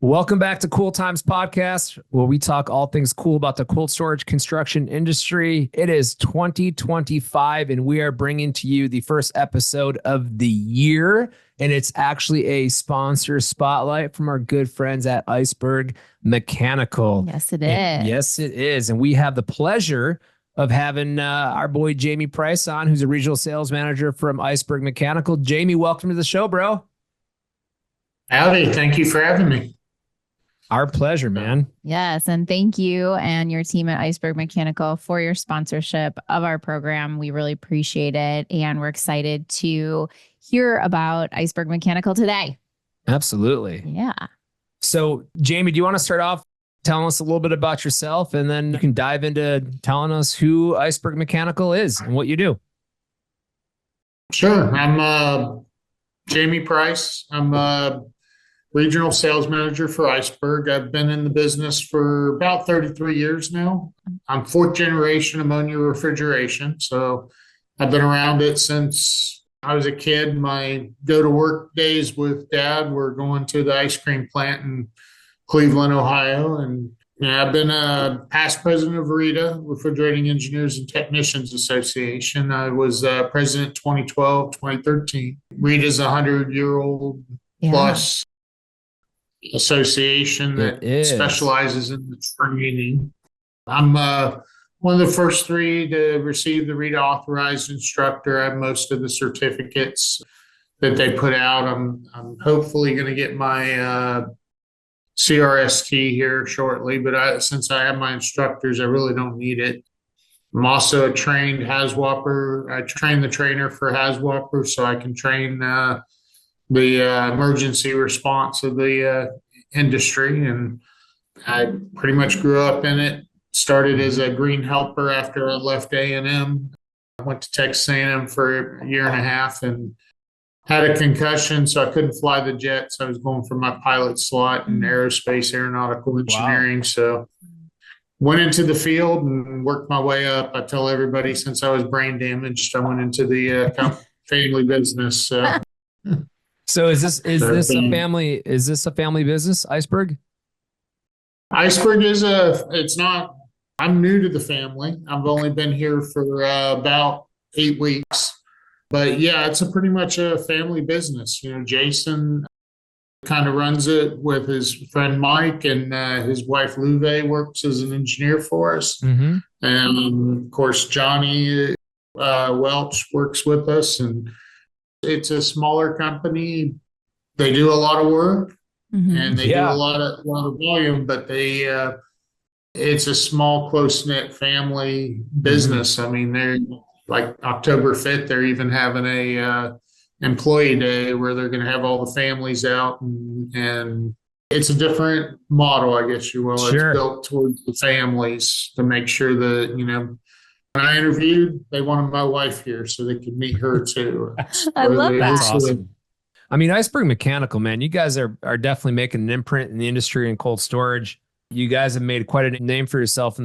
Welcome back to Cool Times Podcast, where we talk all things cool about the cold storage construction industry. It is 2025, and we are bringing to you the first episode of the year. And it's actually a sponsor spotlight from our good friends at Iceberg Mechanical. Yes, it is. Yes, it is. And we have the pleasure of having our boy Jamie Price on, who's a regional sales manager from Iceberg Mechanical. Jamie, welcome to the show, bro. Howdy. Thank you for having me. Our pleasure, man. Yes. And thank you and your team at Iceberg Mechanical for your sponsorship of our program. We really appreciate it. And we're excited to hear about Iceberg Mechanical today. Absolutely. Yeah. So, Jamie, do you want to start off telling us a little bit about yourself, and then you can dive into telling us who Iceberg Mechanical is and what you do? Sure. I'm Jamie Price. I'm a regional sales manager for Iceberg. I've been in the business for about 33 years now. I'm fourth generation ammonia refrigeration. So I've been around it since I was a kid. My go to work days with dad were going to the ice cream plant in Cleveland, Ohio. And I've been a past president of RETA, Refrigerating Engineers and Technicians Association. I was president 2012, 2013. RETA is a 100-year-old plus association that specializes in the training. I'm one of the first three to receive the RETA authorized instructor. I have most of the certificates that they put out. I'm hopefully going to get my CRST here shortly, but since I have my instructors, I really don't need it. I'm also a trained HAZWOPer. I train the trainer for HAZWOPer, so I can train the emergency response of the industry. And I pretty much grew up in it. Started as a green helper after I left A&M. I went to Texas A&M for a year and a half and had a concussion, so I couldn't fly the jets. I was going for my pilot slot in aerospace aeronautical engineering. Wow. So went into the field and worked my way up. I tell everybody since I was brain damaged, I went into the family business. So is this a family business, Iceberg? Iceberg it's not, I'm new to the family. I've only been here for about 8 weeks. But yeah, it's pretty much a family business. Jason kind of runs it with his friend Mike, and his wife Louve works as an engineer for us. Mm-hmm. And of course, Johnny Welch works with us, and it's a smaller company. They do a lot of work, and they do a lot of volume, but it's a small, close-knit family business. I mean, they're like October 5th, they're even having a employee day where they're going to have all the families out, and it's a different model, I guess you will. Sure. It's built towards the families to make sure that, when I interviewed, they wanted my wife here so they could meet her too. I love that. That's awesome. I mean, Iceberg Mechanical, man, you guys are definitely making an imprint in the industry in cold storage. You guys have made quite a name for yourself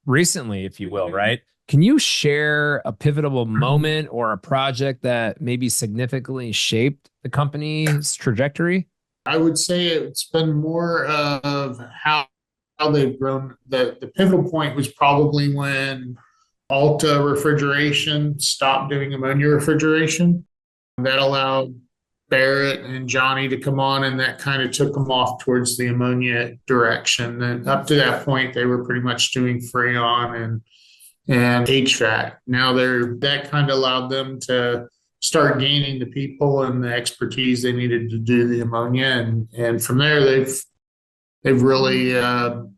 recently, if you will, right? Can you share a pivotal moment or a project that maybe significantly shaped the company's trajectory? I would say it's been more of how they've grown. The pivotal point was probably when Alta Refrigeration stopped doing ammonia refrigeration. That allowed Barrett and Johnny to come on, and that kind of took them off towards the ammonia direction. And up to that point, they were pretty much doing Freon and HVAC. Now that kind of allowed them to start gaining the people and the expertise they needed to do the ammonia. And from there, they've really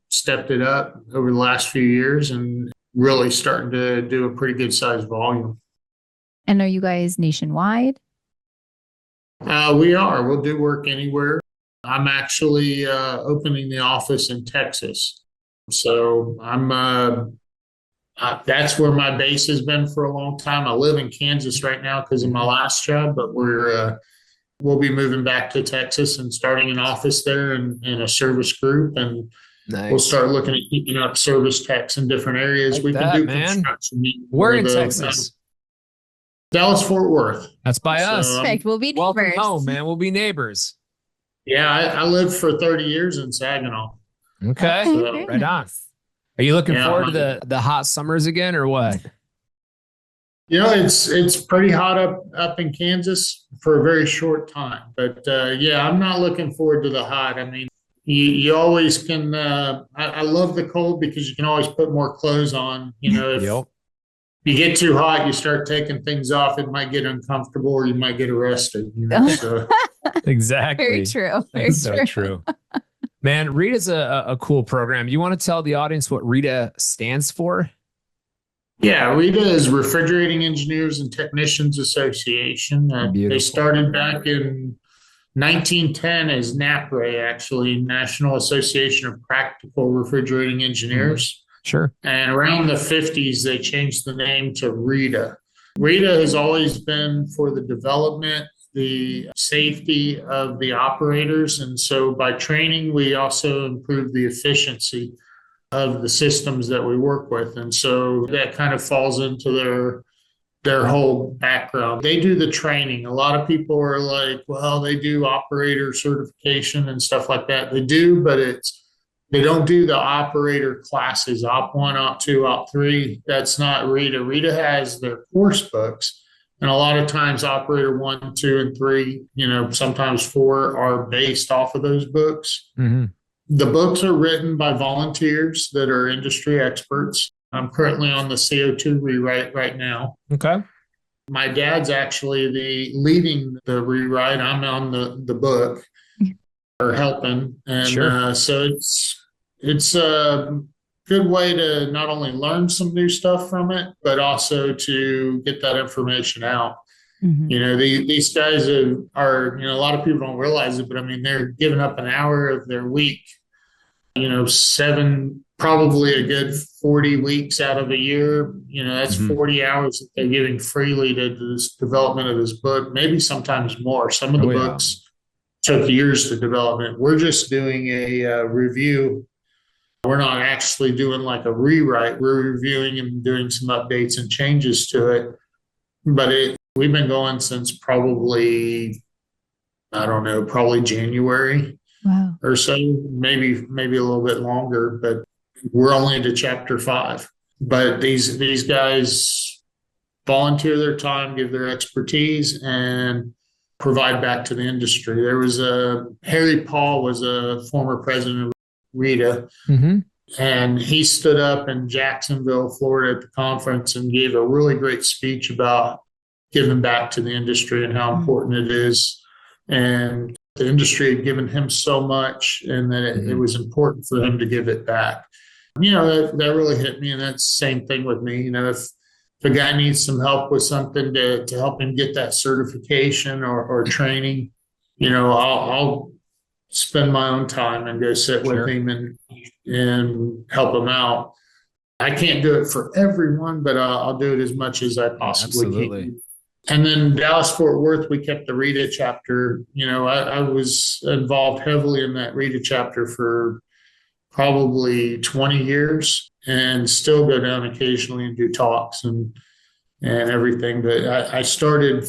stepped it up over the last few years and really starting to do a pretty good sized volume. And are you guys nationwide? We are. We'll do work anywhere. I'm actually opening the office in Texas. So that's where my base has been for a long time. I live in Kansas right now because of my last job, but we'll be moving back to Texas and starting an office there and a service group, and we'll start looking at keeping up service techs in different areas. We can do construction. We're in Texas. Dallas, Fort Worth. That's by us. Perfect. We'll be neighbors. Welcome home, man. We'll be neighbors. Yeah, I lived for 30 years in Saginaw. Okay. Okay, So very Right on. nice. Are you looking yeah, forward to the hot summers again or what? it's pretty hot up in Kansas for a very short time. But yeah, I'm not looking forward to the hot. I mean, you always can. I love the cold because you can always put more clothes on. If Yep. you get too hot, you start taking things off. It might get uncomfortable, or you might get arrested. So Very Exactly. true. Very That's so true. Man, RITA's a cool program. You want to tell the audience what RITA stands for? yeah, RETA is Refrigerating Engineers and Technicians Association. They Beautiful. started back in 1910 as NAPRE, actually, National Association of Practical Refrigerating Mhm. Engineers. Sure. And around the 50s, they changed the name to RETA. RETA has always been for the development, the safety of the operators. And so by training, we also improve the efficiency of the systems that we work with. And so that kind of falls into their whole background. They do the training. A lot of people are like, well, they do operator certification and stuff like that. They do, but they don't do the operator classes, op one, op two, op three. That's not RETA. RETA has their course books. And a lot of times operator one, two, and three, sometimes four are based off of those books. Hmm. The books are written by volunteers that are industry experts. I'm currently on the CO2 rewrite right now. Okay. My dad's actually the leading the rewrite. I'm on the book or helping, and Sure. so it's a good way to not only learn some new stuff from it, but also to get that information out. Mhm. These guys are, a lot of people don't realize it, but I mean, they're giving up an hour of their week, probably a good 40 weeks out of a year. That's Hmm. 40 hours that they're giving freely to this development of this book, maybe sometimes more. Some of the Oh yeah. books took years to development. We're just doing a review. We're not actually doing like a rewrite. We're reviewing and doing some updates and changes to it. But we've been going since probably, I don't know, probably January Wow. or so, maybe a little bit longer, but we're only into chapter 5. But these guys volunteer their time, give their expertise, and provide back to the industry. There was Harry Paul was a former president of RETA, Hmm. and he stood up in Jacksonville, Florida, at the conference and gave a really great speech about giving back to the industry and how important it is. And the industry had given him so much, and that it Hmm. was important for him to give it back. That really hit me. And that's the same thing with me. If a guy needs some help with something to help him get that certification or training, I'll spend my own time and go sit with Sure. him and help him out. I can't do it for everyone, but I'll do it as much as I possibly Absolutely. can. And then Dallas Fort Worth, we kept the RETA chapter. I was involved heavily in that RETA chapter for probably 20 years and still go down occasionally and do talks and everything. But I started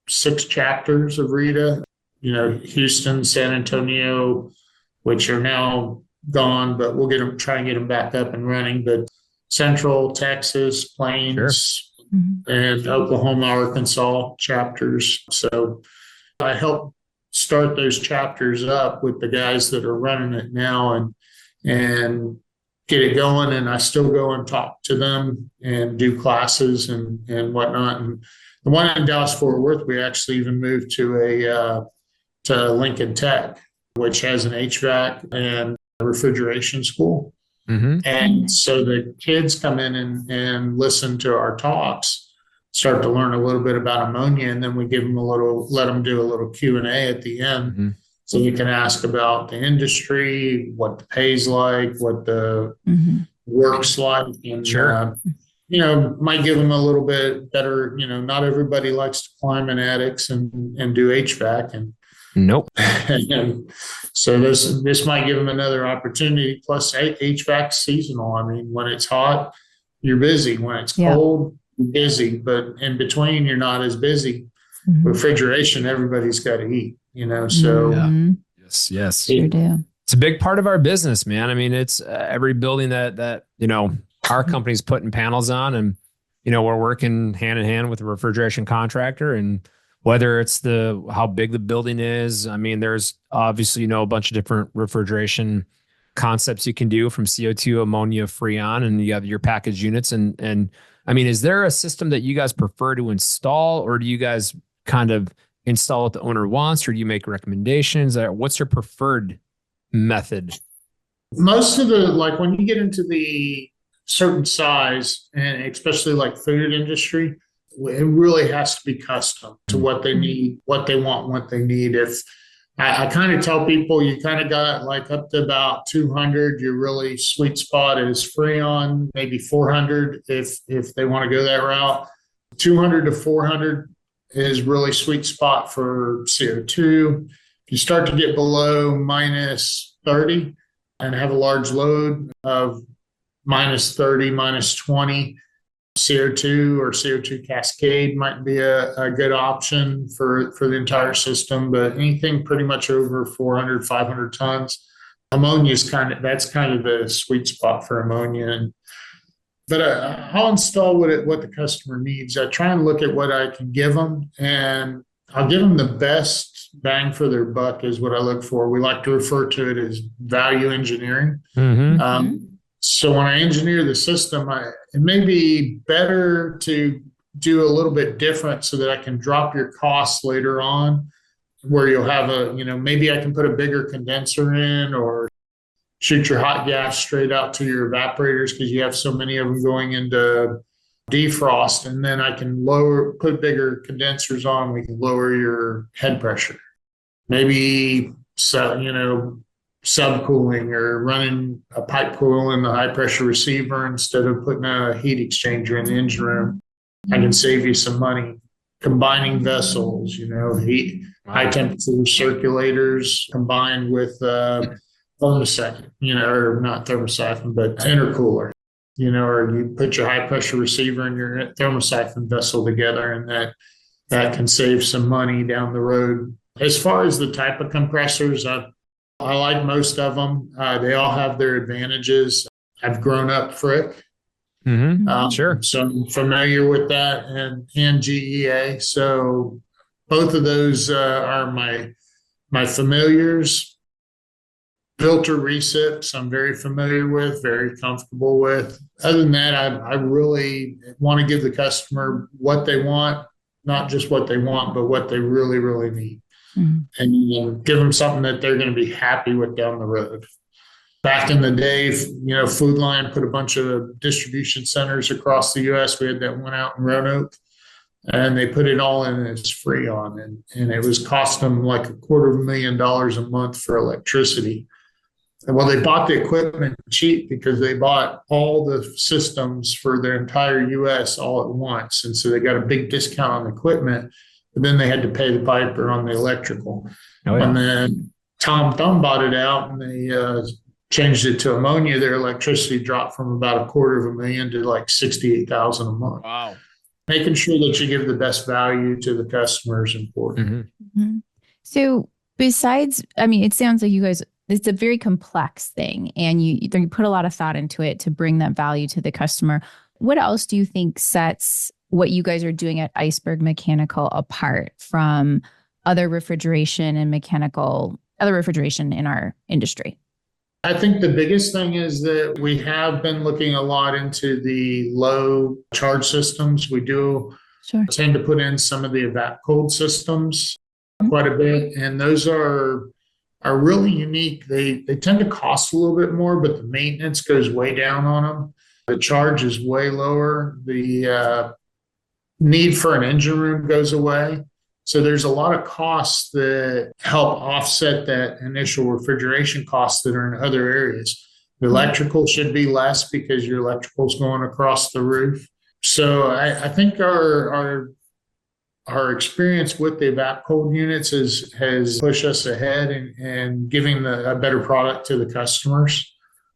6 chapters of RETA, Houston, San Antonio, which are now gone, but we'll try and get them back up and running. But Central Texas, Sure. Plains, Mhm. and Oklahoma, Arkansas chapters. So I help start those chapters up with the guys that are running it now and get it going. And I still go and talk to them and do classes and whatnot. And the one in Dallas Fort Worth, we actually even moved to Lincoln Tech, which has an HVAC and a refrigeration school. Hmm. And so the kids come in and listen to our talks, start to learn a little bit about ammonia, and then we give them let them do a little Q&A at the end. Hmm. So you can ask about the industry, what the pay's like, what the Mhm. work's like, and Sure. might give them a little bit better. Not everybody likes to climb in attics and do HVAC, Nope. and so this might give them another opportunity. Plus, HVAC seasonal. I mean, when it's hot, you're busy. When it's Yeah. cold, you're busy. But in between, you're not as busy. Mhm. Refrigeration, everybody's got to eat. So Yeah. Mhm. Yes. Sure do. It's a big part of our business, man. I mean, it's every building that our company's putting panels on, and we're working hand in hand with a refrigeration contractor, and whether it's how big the building is. I mean, there's obviously a bunch of different refrigeration concepts you can do, from CO2, ammonia, Freon, and you have your package units. And I mean, is there a system that you guys prefer to install, or do you guys kind of install what the owner wants, or do you make recommendations? What's your preferred method? Most of like when you get into the certain size, and especially like food industry, it really has to be custom to what they need, what they want, what they need. If I kind of tell people, you kind of got like up to about 200, your really sweet spot is Freon, maybe 400 if they want to go that route. 200 to 400 is really sweet spot for CO2. If you start to get below minus 30 and have a large load of minus 30, minus 20, CO2 or CO2 cascade might be a good option for the entire system. But anything pretty much over 400, 500 tons, ammonia is kind of the sweet spot for ammonia. But I'll install what the customer needs. I try and look at what I can give them, and I'll give them the best bang for their buck is what I look for. We like to refer to it as value engineering. So when I engineer the system, it may be better to do a little bit different so that I can drop your costs later on, where you'll have maybe I can put a bigger condenser in, or shoot your hot gas straight out to your evaporators because you have so many of them going into defrost, and then I can put bigger condensers on. We can lower your head pressure. Maybe subcooling, or running a pipe coil in the high pressure receiver instead of putting a heat exchanger in the engine room. I can save you some money. Combining vessels, high temperature circulators combined with thermosiphon, or not thermosiphon, but intercooler, or you put your high pressure receiver and your thermosiphon vessel together, and that can save some money down the road. As far as the type of compressors, I like most of them. They all have their advantages. I've grown up Frick. Sure. So I'm familiar with that, and GEA. So both of those are my familiars. Filter recips, I'm very familiar with, very comfortable with. Other than that, I really want to give the customer what they want, not just what they want, but what they really, really need. And give them something that they're going to be happy with down the road. Back in the day, Food Lion put a bunch of distribution centers across the U.S. We had that one out in Roanoke, and they put it all in as Freon, and it was costing them like $250,000 a month for electricity. And well, they bought the equipment cheap because they bought all the systems for their entire U.S. all at once, and so they got a big discount on the equipment. But then they had to pay the piper on the electrical. And then Tom Thumb bought it out, and they changed it to ammonia. Their electricity dropped from about $250,000 to like $68,000 a month. Wow. Making sure that you give the best value to the customer is important. So besides, it sounds like you guys, it's a very complex thing, and you put a lot of thought into it to bring that value to the customer. What else do you think sets what you guys are doing at Iceberg Mechanical apart from other refrigeration in our industry? I think the biggest thing is that we have been looking a lot into the low charge systems. We do tend to put in some of the evap cold systems quite a bit, and those are really unique. They tend to cost a little bit more, but the maintenance goes way down on them. The charge is way lower. The need for an engine room goes away. So there's a lot of costs that help offset that initial refrigeration costs that are in other areas. The electrical should be less because your electrical is going across the roof. So I think our experience with the evap cold units has pushed us ahead and giving a better product to the customers.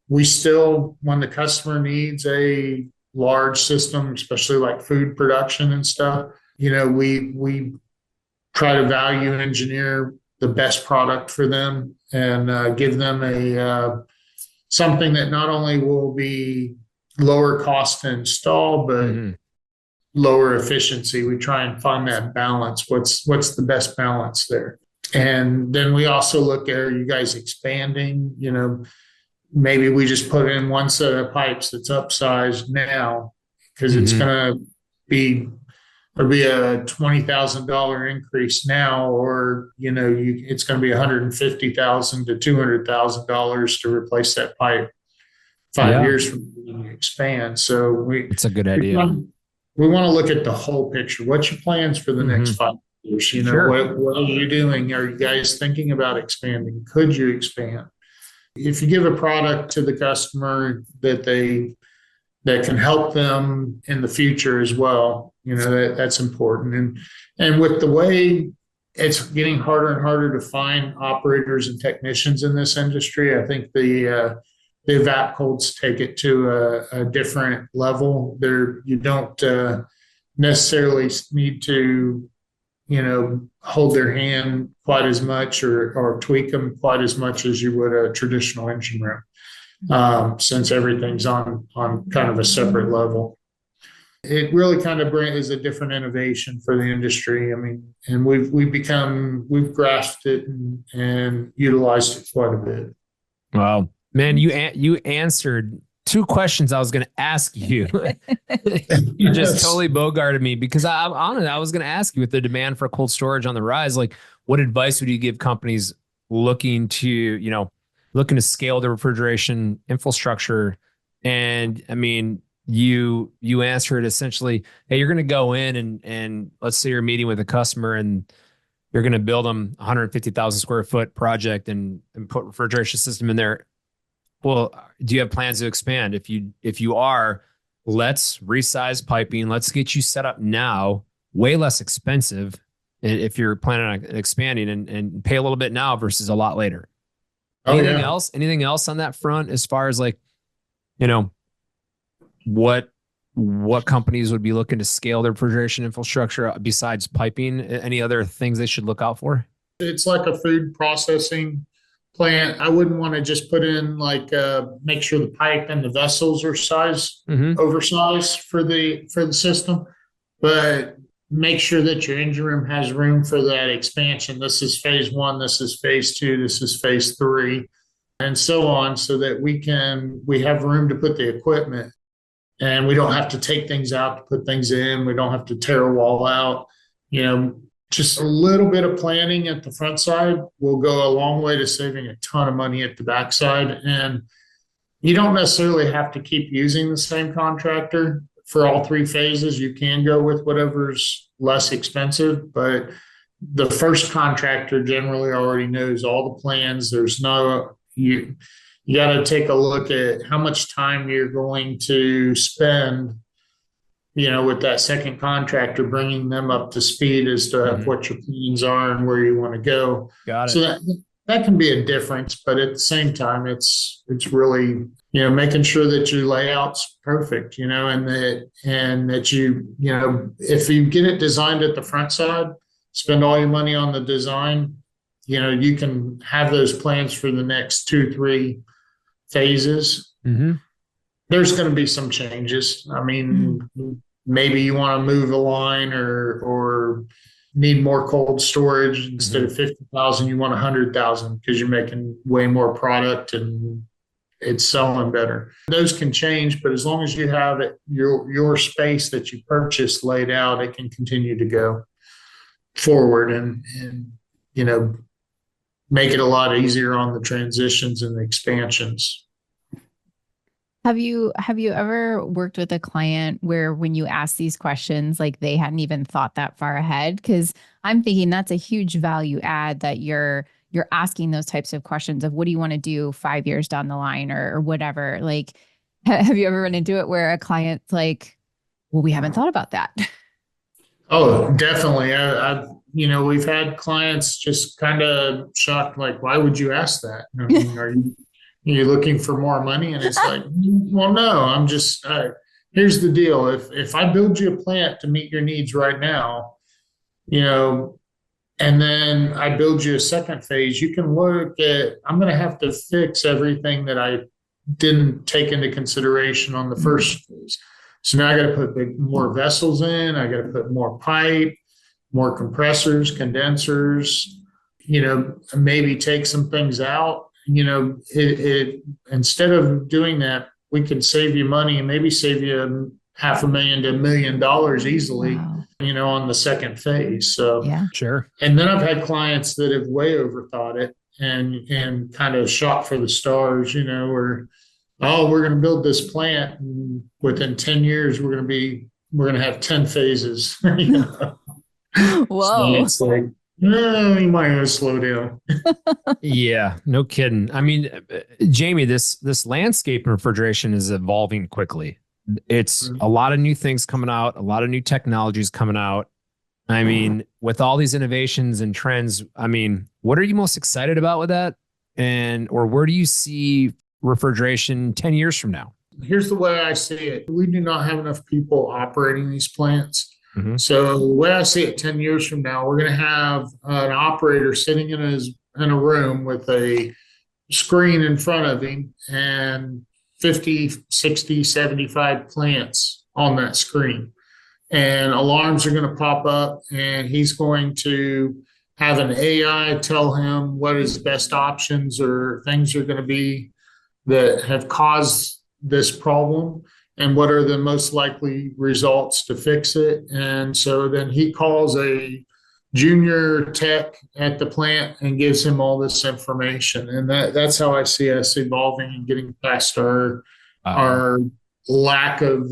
We still, when the customer needs a large system, especially like food production and stuff, we try to value engineer the best product for them and give them something that not only will be lower cost to install, but lower efficiency. We try and find that balance. What's the best balance there? And then we also look at, are you guys expanding? Maybe we just put in one set of pipes that's upsized now because it's going to be there'll be a $20,000 increase now, or it's going to be $150,000 to $200,000 to replace that pipe 5 years from when you expand. So it's a good idea. We want to look at the whole picture. What's your plans for the next 5 years? Sure. What are you doing? Are you guys thinking about expanding? Could you expand? If you give a product to the customer that can help them in the future as well, that's important. And with the way it's getting harder and harder to find operators and technicians in this industry, I think the evap colds take it to a different level. You don't necessarily need to, hold their hand quite as much or tweak them quite as much as you would a traditional engine room, since everything's on kind of a separate level. It really kind of is a different innovation for the industry. I mean, and we've grasped it and utilized it quite a bit. Wow. Man, you answered 2 questions I was going to ask you. You just totally bogarted me, because I was going to ask you, with the demand for cold storage on the rise, like, what advice would you give companies looking to scale their refrigeration infrastructure? And I mean, you answered essentially, hey, you're going to go in and let's say you're meeting with a customer and you're going to build them 150,000 square foot project and put refrigeration system in there. Well, do you have plans to expand? If you are, let's resize piping. Let's get you set up now, way less expensive if you're planning on expanding, and pay a little bit now versus a lot later. Anything else? Anything else on that front, as far as like, what companies would be looking to scale their refrigeration infrastructure besides piping? Any other things they should look out for? It's like a food processing plant. I wouldn't want to just put in make sure the pipe and the vessels are oversized for the system, but make sure that your engine room has room for that expansion. This is phase 1, this is phase 2, this is phase 3, and so on, so that we have room to put the equipment, and we don't have to take things out to put things in. We don't have to tear a wall out. Just a little bit of planning at the front side will go a long way to saving a ton of money at the backside. And you don't necessarily have to keep using the same contractor for all 3 phases. You can go with whatever's less expensive, but the first contractor generally already knows all the plans. You got to take a look at how much time you're going to spend with that second contractor, bringing them up to speed as to what your plans are and where you want to go. Got it. So that can be a difference, but at the same time, it's really, making sure that your layout's perfect, and that if you get it designed at the front side, spend all your money on the design, you can have those plans for the next 2-3 phases. There's going to be some changes. I mean, maybe you want to move a line or need more cold storage. Instead of 50,000, you want 100,000 because you're making way more product and it's selling better. Those can change, but as long as you have your space that you purchased laid out, it can continue to go forward and make it a lot easier on the transitions and the expansions. Have you ever worked with a client where, when you ask these questions, like, they hadn't even thought that far ahead? Because I'm thinking that's a huge value add, that you're asking those types of questions of, what do you want to do 5 years down the line, or whatever. Like, have you ever run into it where a client's like, well, we haven't thought about that? Oh, definitely. We've had clients just kind of shocked, like, why would you ask that? I mean, are you looking for more money? And it's like, well, no, I'm just, here's the deal. If I build you a plant to meet your needs right now, And then I build you a second phase. You can look at, I'm going to have to fix everything that I didn't take into consideration on the first phase. So now I got to put more vessels in. I got to put more pipe, more compressors, condensers, maybe take some things out. Instead of doing that, we could save you money and maybe save you $500,000 to $1 million easily, Wow. On the second phase. So, Yeah. Sure. and then I've had clients that have way overthought it and kind of shot for the stars, where, oh, we're going to build this plant and within 10 years, we're going to have 10 phases. Whoa. So it's like, no, you might want to slow down. Yeah, no kidding. I mean, Jamie, this landscape and refrigeration is evolving quickly. It's a lot of new things coming out, a lot of new technologies coming out. I mean, with all these innovations and trends, I mean, what are you most excited about with that? Or where do you see refrigeration 10 years from now? Here's the way I see it. We do not have enough people operating these plants. Mm-hmm. So the way I see it 10 years from now, we're going to have an operator sitting in a room with a screen in front of him and 50, 60, 75 plants on that screen. And alarms are going to pop up, and he's going to have an AI tell him what his best options or things are going to be that have caused this problem and what are the most likely results to fix it. And so then he calls a junior tech at the plant and gives him all this information. And that's how I see us evolving and getting past our lack of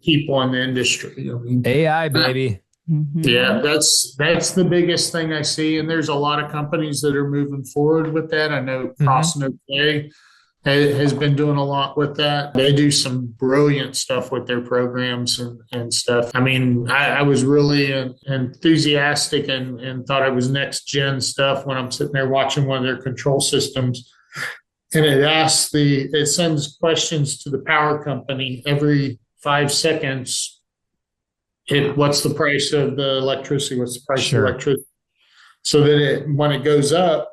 people in the industry. I mean, AI, baby. Yeah, that's the biggest thing I see. And there's a lot of companies that are moving forward with that. I know Cross OK has been doing a lot with that. They do some brilliant stuff with their programs and stuff. I mean, I was really enthusiastic and thought it was next gen stuff when I'm sitting there watching one of their control systems. And it sends questions to the power company every 5 seconds. What's the price of the electricity? What's the price of electricity? So that when it goes up,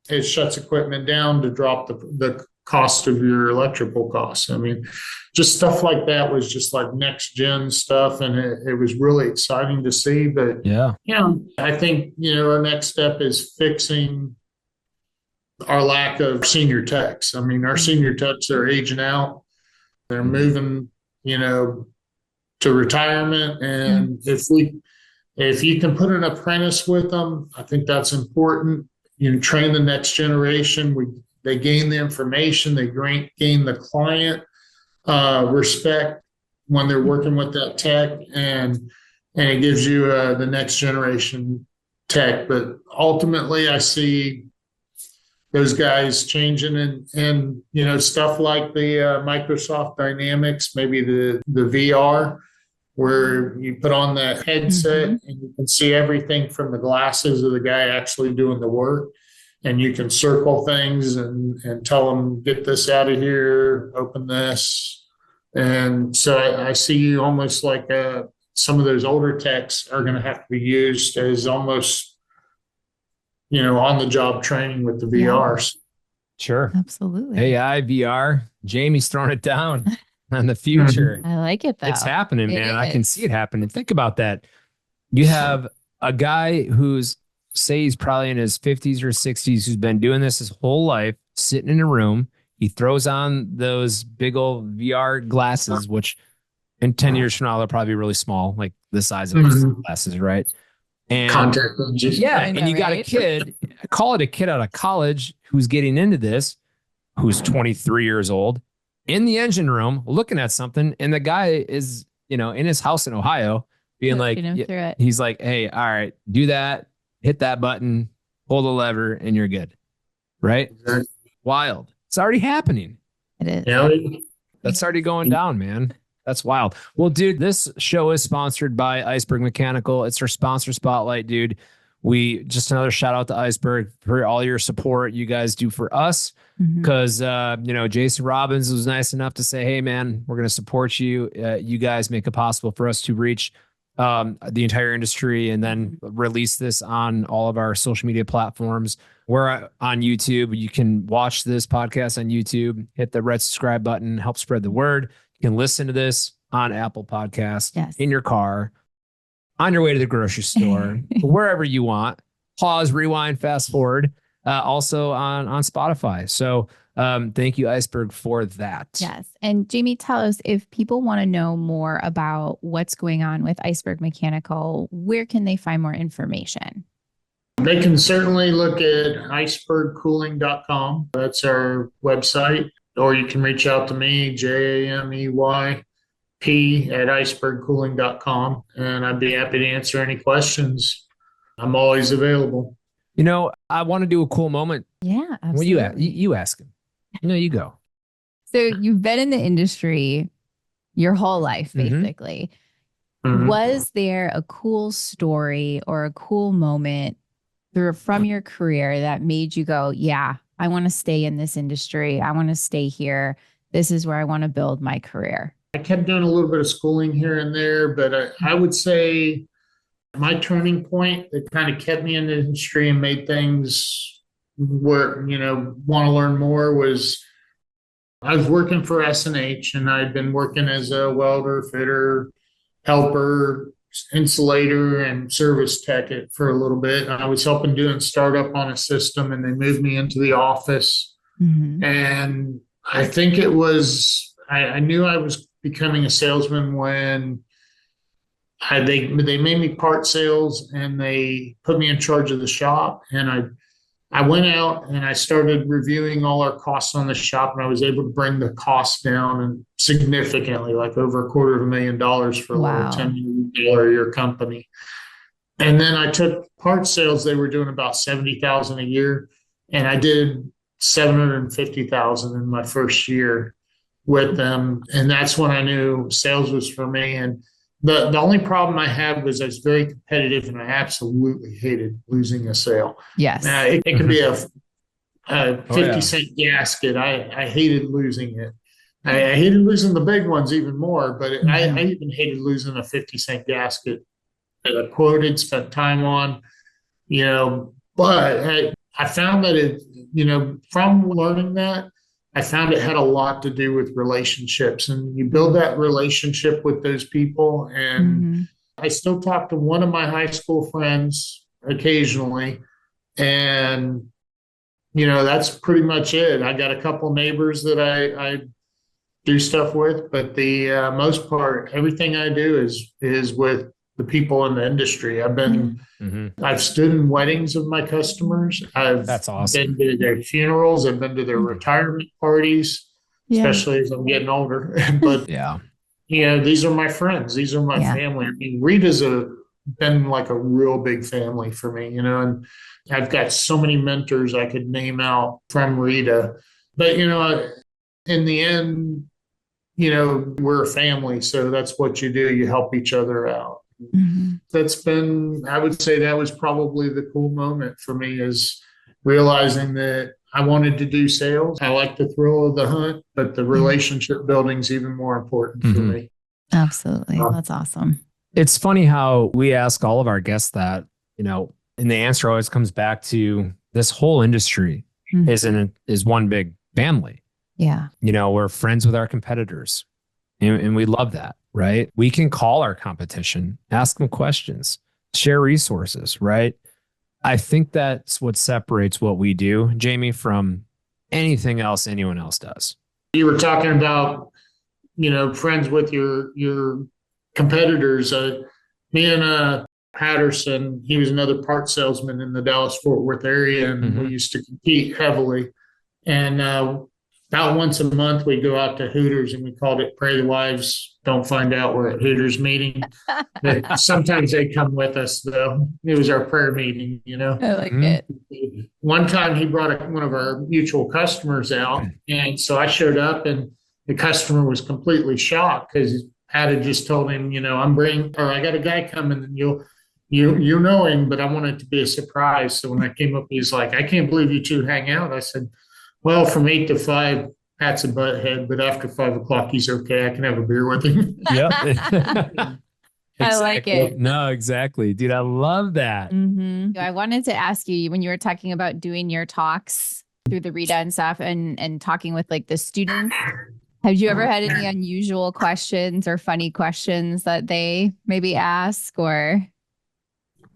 it shuts equipment down to drop the cost of your electrical costs. I mean, just stuff like that was just like next gen stuff. And it was really exciting to see. But yeah, I think, our next step is fixing our lack of senior techs. I mean, our senior techs are aging out. They're moving, to retirement. And if you can put an apprentice with them, I think that's important. Train the next generation. They gain the information, they gain the client respect when they're working with that tech, and it gives you the next generation tech. But ultimately, I see those guys changing and stuff like the Microsoft Dynamics, maybe the VR, where you put on that headset and you can see everything from the glasses of the guy actually doing the work. And you can circle things and tell them, get this out of here, open this. And so I see almost like some of those older techs are going to have to be used as almost, on the job training with the VRs. Sure. Absolutely. AI, VR, Jamie's throwing it down on the future. I like it though. It's happening, man. I can see it happening. Think about that. You have a guy say he's probably in his 50s or 60s, who's been doing this his whole life, sitting in a room. He throws on those big old VR glasses, which in 10 years from now, they'll probably be really small, like the size of his glasses, right? And contact lenses. Yeah. And you got a kid, call it a kid out of college who's getting into this, who's 23 years old, in the engine room looking at something. And the guy is, in his house in Ohio being like, he's like, hey, all right, do that. Hit that button, pull the lever, and you're good. Right? Exactly. Wild. It's already happening. It is. Yeah. That's already going down, man. That's wild. Well, dude, this show is sponsored by Iceberg Mechanical. It's our sponsor spotlight, dude. Just another shout out to Iceberg for all your support you guys do for us. Because, Jason Robbins was nice enough to say, hey, man, we're going to support you. You guys make it possible for us to reach the entire industry, and then release this on all of our social media platforms. We're on YouTube. You can watch this podcast on YouTube, hit the red subscribe button, help spread the word. You can listen to this on Apple Podcasts, in your car, on your way to the grocery store, wherever you want. Pause, rewind, fast forward. Also on Spotify. So thank you, Iceberg, for that. Yes. And Jamie, tell us, if people want to know more about what's going on with Iceberg Mechanical, where can they find more information? They can certainly look at icebergcooling.com. That's our website. Or you can reach out to me, JAMEYP at icebergcooling.com. And I'd be happy to answer any questions. I'm always available. You know, I want to do a cool moment. Yeah, absolutely. Well, you ask him. You go. So you've been in the industry your whole life, basically. Mm-hmm. Was there a cool story or a cool moment from your career that made you go, yeah, I want to stay in this industry. I want to stay here. This is where I want to build my career. I kept doing a little bit of schooling here and there, but I would say my turning point that kind of kept me in the industry and made things work, want to learn more, was I was working for S&H, and I'd been working as a welder, fitter, helper, insulator, and service tech for a little bit. I was helping doing startup on a system, and they moved me into the office. Mm-hmm. And I think it was, I knew I was becoming a salesman when they made me part sales, and they put me in charge of the shop. And I went out and I started reviewing all our costs on the shop, and I was able to bring the costs down and significantly, like over $250,000 for a little $10 million a year company. And then I took part sales. They were doing about $70,000 a year, and I did $750,000 in my first year with them. And that's when I knew sales was for me. And the only problem I had was I was very competitive, and I absolutely hated losing a sale. Yes. It could be a 50-cent gasket. I hated losing it. I hated losing the big ones even more, but I even hated losing a 50-cent gasket that I quoted, spent time on, but I found that from learning that, I found it had a lot to do with relationships, and you build that relationship with those people. And I still talk to one of my high school friends occasionally, and that's pretty much it. I got a couple of neighbors that I do stuff with, but the most part, everything I do is with the people in the industry. I've stood in weddings of my customers. That's awesome. Been to their funerals. I've been to their retirement parties, especially as I'm getting older. But these are my friends. These are my family. I mean, Rita's been like a real big family for me, and I've got so many mentors I could name out from Rita. But, in the end, we're a family. So that's what you do. You help each other out. I would say that was probably the cool moment for me, is realizing that I wanted to do sales. I like the thrill of the hunt, but the relationship building is even more important for me. Absolutely. That's awesome. It's funny how we ask all of our guests that, and the answer always comes back to this whole industry is one big family. Yeah. We're friends with our competitors, and we love that. Right? We can call our competition, ask them questions, share resources, right? I think that's what separates what we do, Jamie, from anything else anyone else does. You were talking about, friends with your competitors. Me and Patterson, he was another part salesman in the Dallas-Fort Worth area, and we used to compete heavily. And about once a month, we go out to Hooters, and we called it Pray the Wives Don't Find Out We're at Hooters meeting. But sometimes they come with us, though. It was our prayer meeting, I like it. One time he brought one of our mutual customers out. And so I showed up, and the customer was completely shocked, because Pat had just told him, I got a guy coming, and you know him, but I want it to be a surprise. So when I came up, he's like, I can't believe you two hang out. I said, well, from 8 to 5, Pat's a butthead, but after 5 o'clock, he's okay. I can have a beer with him. Yep. I like it. No, exactly. Dude, I love that. I wanted to ask you when you were talking about doing your talks through the Rita and stuff and talking with like the students. Have you ever had any unusual questions or funny questions that they maybe ask or?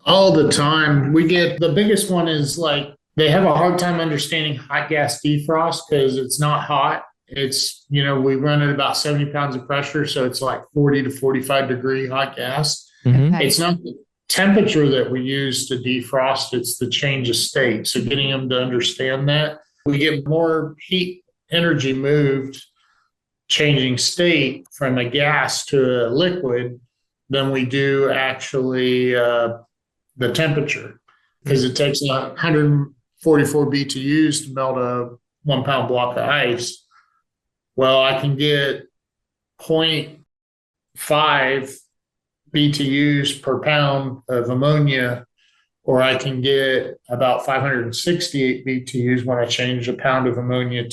All the time. We get the biggest one is like they have a hard time understanding hot gas defrost because it's not hot. It's, we run at about 70 pounds of pressure. So it's like 40 to 45 degree hot gas. Okay. It's not the temperature that we use to defrost, it's the change of state. So getting them to understand that we get more heat energy moved changing state from a gas to a liquid than we do actually the temperature, because it takes 144 BTUs to melt a 1 pound block of ice. Well, I can get 0.5 BTUs per pound of ammonia, or I can get about 568 BTUs when I change a pound of ammonia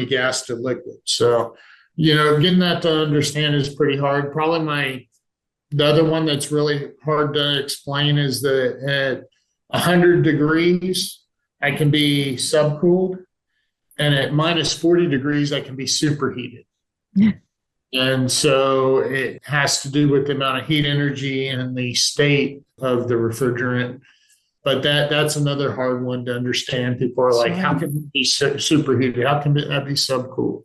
gas to liquid. So, getting that to understand is pretty hard. Probably the other one that's really hard to explain is that at 100 degrees, I can be subcooled, and at minus 40 degrees, I can be superheated. And so it has to do with the amount of heat energy and the state of the refrigerant. But that's another hard one to understand. People are like, how can it be superheated? How can that be subcooled?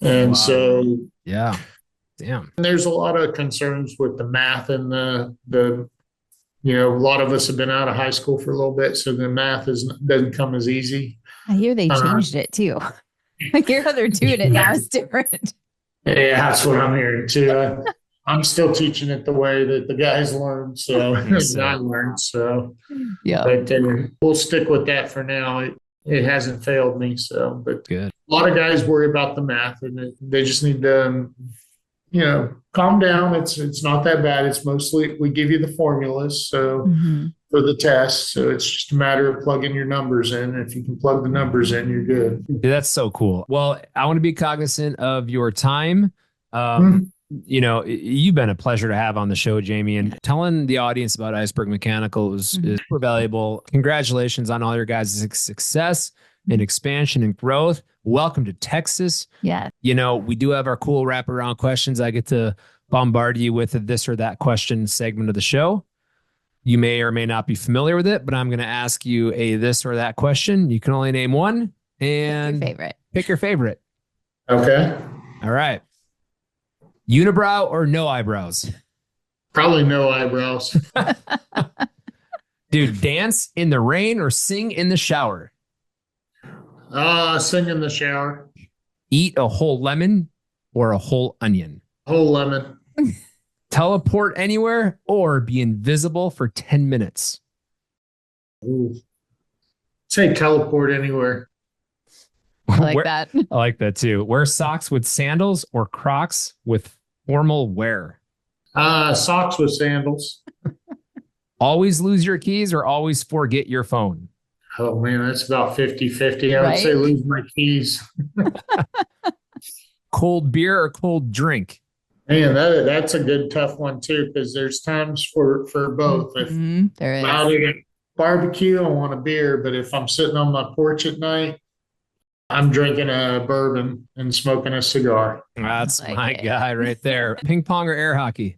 And so, yeah, damn. There's a lot of concerns with the math and a lot of us have been out of high school for a little bit, so the math doesn't come as easy. I hear they changed it too. I hear how they're doing it now is different. Yeah, that's what I'm hearing too. I'm still teaching it the way that the guys learned, so I learned. So yeah, but we'll stick with that for now. It hasn't failed me. So, but good. A lot of guys worry about the math, and they just need to, calm down. It's not that bad. It's mostly we give you the formulas for the test, so it's just a matter of plugging your numbers in. If you can plug the numbers in, you're good. Dude, that's so cool. Well, I want to be cognizant of your time. You've been a pleasure to have on the show, Jamie, and telling the audience about Iceberg Mechanical is super valuable. Congratulations on all your guys' success and expansion and growth. Welcome to Texas. Yeah. We do have our cool wraparound questions. I get to bombard you with a this or that question segment of the show. You may or may not be familiar with it, but I'm going to ask you a this or that question. You can only name one and pick your favorite. Okay. All right. Unibrow or no eyebrows? Probably no eyebrows. Dude, dance in the rain or sing in the shower? Sing in the shower. Eat a whole lemon or a whole onion? Whole lemon. Teleport anywhere or be invisible for 10 minutes? Ooh. Say teleport anywhere. I like that. I like that too. Wear socks with sandals or Crocs with formal wear? Socks with sandals. Always lose your keys or always forget your phone? Oh man, that's about 50-50. I would say lose my keys. Cold beer or cold drink? Man, that's a good tough one too, because there's times for both. If there is. I'm out at a barbecue, I want a beer, but if I'm sitting on my porch at night, I'm drinking a bourbon and smoking a cigar. That's my guy right there. Ping pong or air hockey?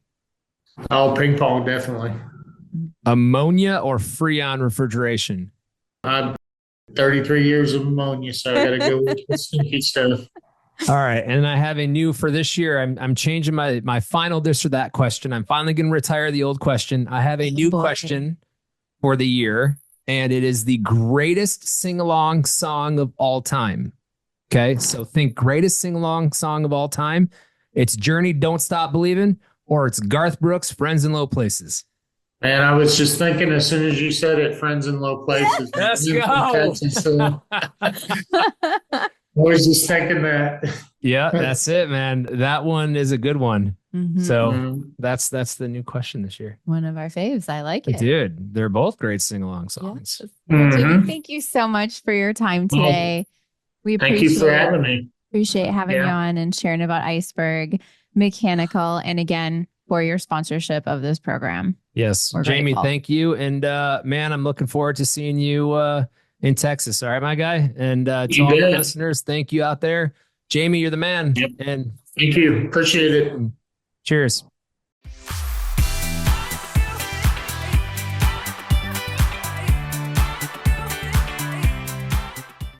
Oh, ping pong, definitely. Ammonia or Freon refrigeration? 33 years of ammonia, so I got to go with the stinky stuff. All right. And I have a new for this year. I'm changing my final this or that question. I'm finally going to retire the old question. I have a new question for the year, and it is the greatest sing-along song of all time. Okay. So think greatest sing-along song of all time. It's Journey, Don't Stop Believing, or it's Garth Brooks, Friends in Low Places. Man, I was just thinking as soon as you said it, Friends in Low Places. Let's go. I was just thinking that. Yeah, that's it, man. That one is a good one. So that's the new question this year. One of our faves. I like it. Dude, they're both great sing-along songs. Yes. Jamie, thank you so much for your time today. We thank you for having me. Appreciate having you on and sharing about Iceberg Mechanical. And again, for your sponsorship of this program. Yes. We're Jamie, grateful. thank you. And man, I'm looking forward to seeing you in Texas. All right, my guy. And to You all the bet. listeners, thank you out there. Jamie, you're the man. Yep. And Thank you. Appreciate it. cheers.